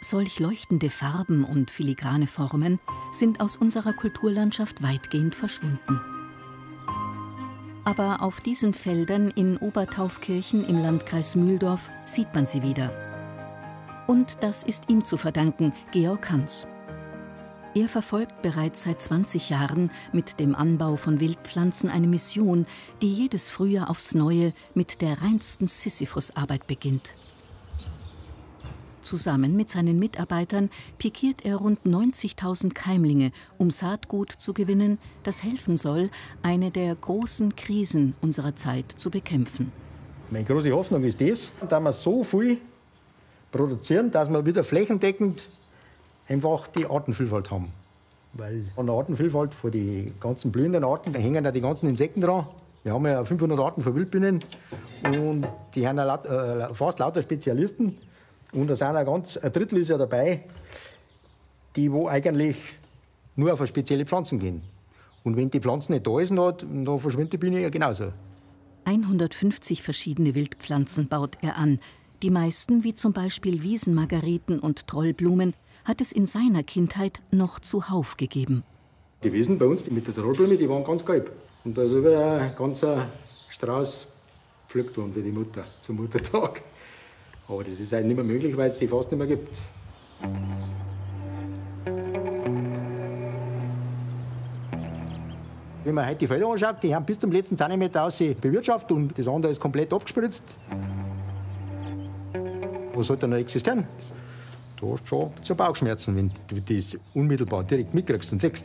Solch leuchtende Farben und filigrane Formen sind aus unserer Kulturlandschaft weitgehend verschwunden. Aber auf diesen Feldern in Obertaufkirchen im Landkreis Mühldorf sieht man sie wieder. Und das ist ihm zu verdanken, Georg Hans. Er verfolgt bereits seit 20 Jahren mit dem Anbau von Wildpflanzen eine Mission, die jedes Frühjahr aufs Neue mit der reinsten Sisyphusarbeit beginnt. Zusammen mit seinen Mitarbeitern pikiert er rund 90.000 Keimlinge, um Saatgut zu gewinnen, das helfen soll, eine der großen Krisen unserer Zeit zu bekämpfen. Meine große Hoffnung ist das, dass wir so viel produzieren, dass wir wieder flächendeckend einfach die Artenvielfalt haben. Weil an der Artenvielfalt von den ganzen blühenden Arten, da hängen ja die ganzen Insekten dran. Wir haben ja 500 Arten von Wildbienen und die haben ja fast lauter Spezialisten. Und da sind auch ein Drittel ist ja dabei, die wo eigentlich nur auf spezielle Pflanzen gehen. Und wenn die Pflanzen nicht da ist, dann verschwindet die Biene ja genauso. 150 verschiedene Wildpflanzen baut er an. Die meisten, wie zum Beispiel Wiesenmargeriten und Trollblumen, hat es in seiner Kindheit noch zuhauf gegeben. Die Wiesen bei uns mit der Trollblume, die waren ganz gelb. Und da ist über ein ganzer Strauß gepflückt worden für die Mutter zum Muttertag. Aber das ist halt nicht mehr möglich, weil es die fast nicht mehr gibt. Wenn man heute die Felder anschaut, die haben bis zum letzten Zentimeter bewirtschaftet und das andere ist komplett abgespritzt. Was soll da noch existieren? Da hast du schon zu Bauchschmerzen, wenn du das unmittelbar direkt mitkriegst und siehst.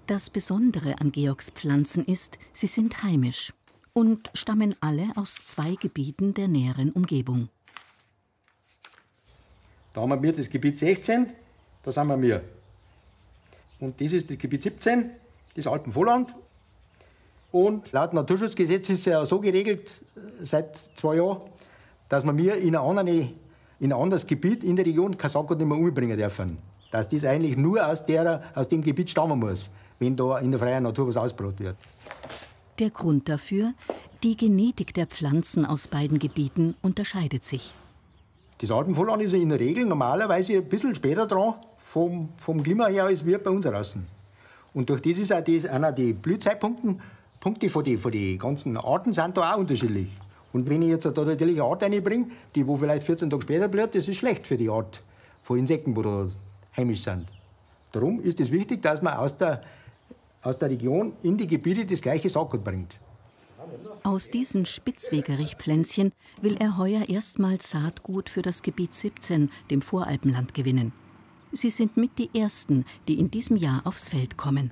Das Besondere an Georgs Pflanzen ist, sie sind heimisch und stammen alle aus 2 Gebieten der näheren Umgebung. Da haben wir das Gebiet 16, da sind wir. Und das ist das Gebiet 17, das Alpenvorland. Und laut Naturschutzgesetz ist es ja so geregelt, seit 2 Jahren, dass wir in ein anderes Gebiet in der Region kein Saatgut nicht mehr umbringen dürfen. Dass das eigentlich nur aus dem Gebiet stammen muss, wenn da in der freien Natur was ausgebaut wird. Der Grund dafür: die Genetik der Pflanzen aus beiden Gebieten unterscheidet sich. Das Alpenvorland ist ja in der Regel normalerweise ein bisschen später dran, vom Klima her, als wir bei uns draußen. Und durch das ist auch einer der Blühzeitpunkte von den ganzen Arten sind da auch unterschiedlich. Und wenn ich jetzt da natürlich eine Art reinbringe, die wo vielleicht 14 Tage später blüht, das ist schlecht für die Art von Insekten, die da heimisch sind. Darum ist es wichtig, dass man aus der Region in die Gebiete das gleiche Saatgut bringt. Aus diesen Spitzwegerich-Pflänzchen will er heuer erstmals Saatgut für das Gebiet 17, dem Voralpenland, gewinnen. Sie sind mit die ersten, die in diesem Jahr aufs Feld kommen.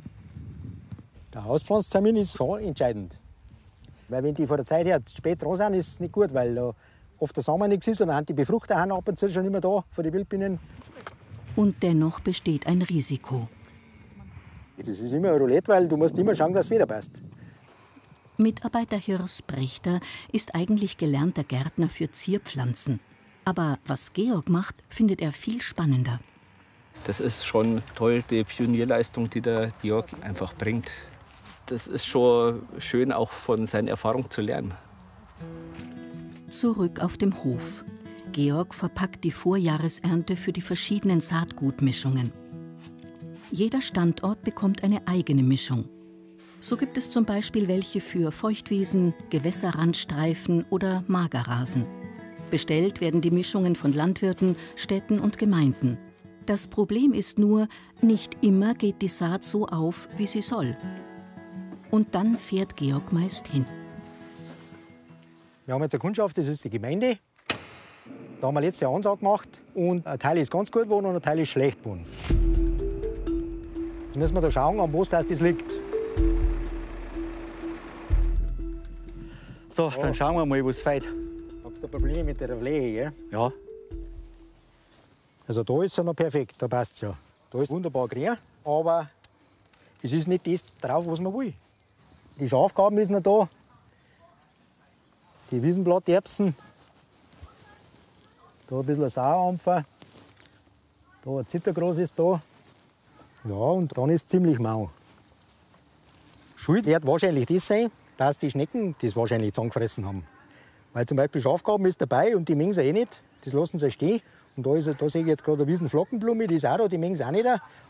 Der Auspflanztermin ist schon entscheidend. Weil wenn die von der Zeit her spät dran sind, ist es nicht gut, weil da oft der Samen nichts ist und dann die Befruchter haben ab und zu schon immer da von den Wildbienen. Und dennoch besteht ein Risiko. Das ist immer ein Roulette, weil du musst immer schauen, dass es wieder passt. Mitarbeiter Hirs Brechter ist eigentlich gelernter Gärtner für Zierpflanzen. Aber was Georg macht, findet er viel spannender. Das ist schon toll, die Pionierleistung, die der Georg einfach bringt. Das ist schon schön, auch von seinen Erfahrungen zu lernen. Zurück auf dem Hof. Georg verpackt die Vorjahresernte für die verschiedenen Saatgutmischungen. Jeder Standort bekommt eine eigene Mischung. So gibt es zum Beispiel welche für Feuchtwiesen, Gewässerrandstreifen oder Magerrasen. Bestellt werden die Mischungen von Landwirten, Städten und Gemeinden. Das Problem ist nur, nicht immer geht die Saat so auf, wie sie soll. Und dann fährt Georg meist hin. Wir haben jetzt eine Kundschaft, das ist die Gemeinde. Da haben wir letztes Jahr eine Ansage gemacht und ein Teil ist ganz gut geworden und ein Teil ist schlecht geworden. Jetzt müssen wir da schauen, an was das liegt. So, dann schauen wir mal, was fehlt. Habt ihr Probleme mit der Fläche, gell? Ja. Also da ist es ja noch perfekt, da passt es ja. Da ist wunderbar grün, aber es ist nicht das drauf, was man will. Die Schafgarben ist noch da, die Wiesenblatterbsen, da ein bisschen Sauerampfer, da ein Zittergras ist da. Ja, und dann ist es ziemlich mau. Schuld wird wahrscheinlich das sein, dass die Schnecken das wahrscheinlich zusammengefressen haben. Weil zum Beispiel Schafgarben ist dabei und die mengen sie eh nicht, das lassen sie stehen. Und da sehe ich jetzt gerade eine riesen Flockenblume, die ist auch da, die mengen sie auch nicht.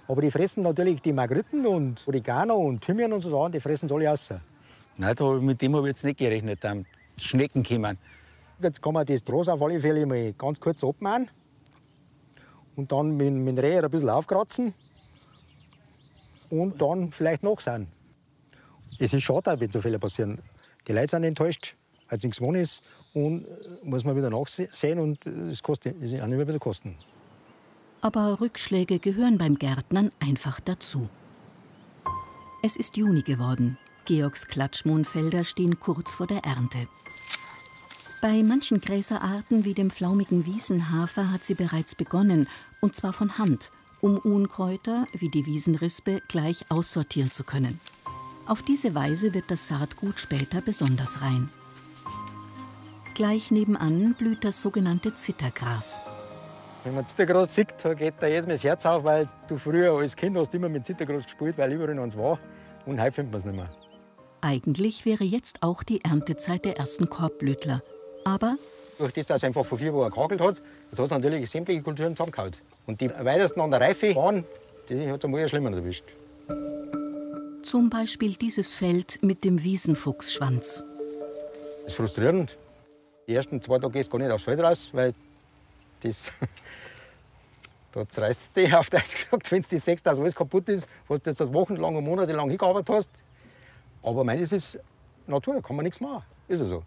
Aber die fressen natürlich die Margeriten und Oregano und Thymian und so Sachen, die fressen sie alle raus. Nein, mit dem habe ich jetzt nicht gerechnet, dass Schnecken kommen. Jetzt kann man das Gras auf alle Fälle mal ganz kurz abmachen und dann mit dem Reher ein bisschen aufkratzen und dann vielleicht nachsehen. Es ist schade, wenn so Fehler passieren. Die Leute sind enttäuscht, weil es nichts gewonnen ist und muss man wieder nachsehen und es kostet auch nicht mehr wieder kosten. Aber Rückschläge gehören beim Gärtnern einfach dazu. Es ist Juni geworden. Georgs Klatschmohnfelder stehen kurz vor der Ernte. Bei manchen Gräserarten wie dem flaumigen Wiesenhafer hat sie bereits begonnen, und zwar von Hand, um Unkräuter wie die Wiesenrispe gleich aussortieren zu können. Auf diese Weise wird das Saatgut später besonders rein. Gleich nebenan blüht das sogenannte Zittergras. Wenn man Zittergras sieht, da geht da jetzt das Herz auf, weil du früher als Kind hast immer mit Zittergras gespielt, weil überall eins war. Und heute findet man es nicht mehr. Eigentlich wäre jetzt auch die Erntezeit der ersten Korbblütler. Aber durch das, dass es einfach vor 4 Wochen gehagelt hat, jetzt hat es natürlich sämtliche Kulturen zusammengehauen. Und die weitesten an der Reife waren, die hat es einmal schlimmer erwischt. zum Beispiel dieses Feld mit dem Wiesenfuchsschwanz. Das ist frustrierend. Die ersten 2 Tage gehst du gar nicht aufs Feld raus, weil das da zerreißt es dich auf Deutsch gesagt, wenn du das siehst, dass alles kaputt ist, was du jetzt wochenlang und monatelang hingearbeitet hast. Aber ich meine, das ist Natur, da kann man nichts machen. Ist ja so.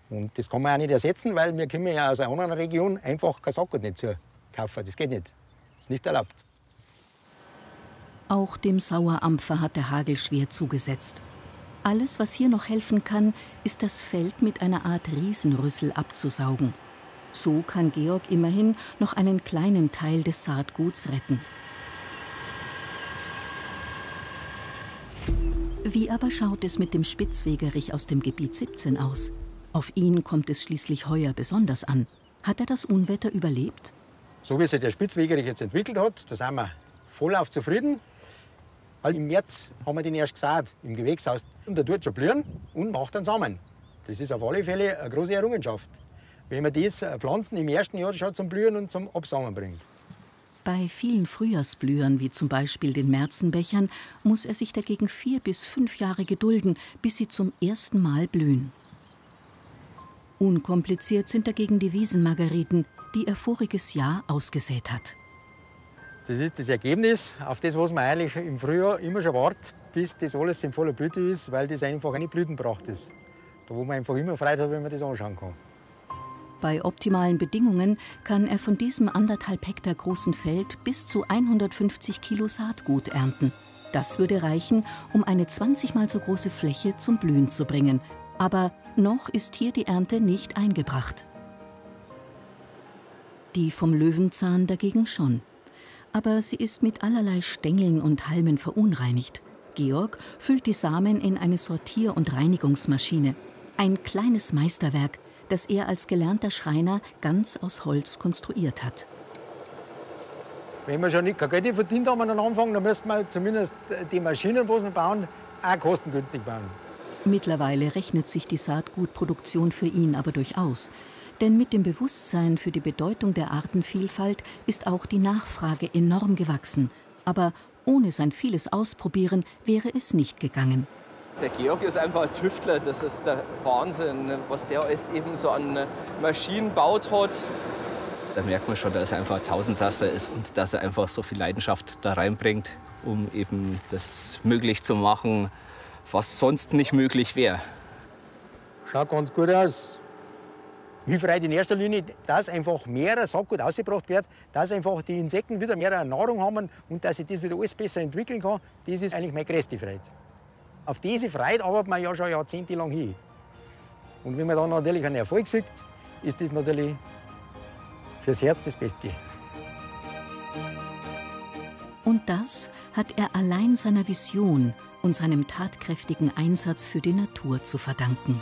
Und das kann man auch nicht ersetzen, weil wir kommen ja aus einer anderen Region einfach kein Saatgut nicht zu kaufen. Das geht nicht. Das ist nicht erlaubt. Auch dem Sauerampfer hat der Hagel schwer zugesetzt. Alles, was hier noch helfen kann, ist das Feld mit einer Art Riesenrüssel abzusaugen. So kann Georg immerhin noch einen kleinen Teil des Saatguts retten. Wie aber schaut es mit dem Spitzwegerich aus dem Gebiet 17 aus? Auf ihn kommt es schließlich heuer besonders an. Hat er das Unwetter überlebt? So wie sich der Spitzwegerich jetzt entwickelt hat, da sind wir vollauf zufrieden. Weil im März haben wir den erst gesät im Gewächshaus. Und der tut schon blühen und macht dann Samen. Das ist auf alle Fälle eine große Errungenschaft. Wenn man das Pflanzen im ersten Jahr schon zum Blühen und zum Absamen bringt. Bei vielen Frühjahrsblühern, wie zum Beispiel den Märzenbechern, muss er sich dagegen 4 bis 5 Jahre gedulden, bis sie zum ersten Mal blühen. Unkompliziert sind dagegen die Wiesenmargeriten, die er voriges Jahr ausgesät hat. Das ist das Ergebnis, auf das, was man eigentlich im Frühjahr immer schon wartet, bis das alles in voller Blüte ist, weil das einfach eine Blütenpracht ist. Da wo man einfach immer Freude hat, wenn man das anschauen kann. Bei optimalen Bedingungen kann er von diesem 1,5 Hektar großen Feld bis zu 150 Kilo Saatgut ernten. Das würde reichen, um eine 20-mal so große Fläche zum Blühen zu bringen. Aber noch ist hier die Ernte nicht eingebracht. Die vom Löwenzahn dagegen schon. Aber sie ist mit allerlei Stängeln und Halmen verunreinigt. Georg füllt die Samen in eine Sortier- und Reinigungsmaschine. Ein kleines Meisterwerk, das er als gelernter Schreiner ganz aus Holz konstruiert hat. Wenn wir schon kein Geld verdient haben am Anfang, dann müssten wir zumindest die Maschinen, die wir bauen, auch kostengünstig bauen. Mittlerweile rechnet sich die Saatgutproduktion für ihn aber durchaus. Denn mit dem Bewusstsein für die Bedeutung der Artenvielfalt ist auch die Nachfrage enorm gewachsen. Aber ohne sein vieles Ausprobieren wäre es nicht gegangen. Der Georg ist einfach ein Tüftler, das ist der Wahnsinn, was der alles eben so an Maschinen baut hat. Da merkt man schon, dass er einfach ein Tausendsasser ist und dass er einfach so viel Leidenschaft da reinbringt, um eben das möglich zu machen, was sonst nicht möglich wäre. Schaut ganz gut aus. Mich freut in erster Linie, dass einfach mehr Saatgut ausgebracht wird, dass einfach die Insekten wieder mehr Nahrung haben und dass sich das wieder alles besser entwickeln kann. Das ist eigentlich meine größte Freude. Auf diese Freude arbeitet man ja schon jahrzehntelang hin. Und wenn man dann natürlich einen Erfolg sieht, ist das natürlich fürs Herz das Beste. Und das hat er allein seiner Vision und seinem tatkräftigen Einsatz für die Natur zu verdanken.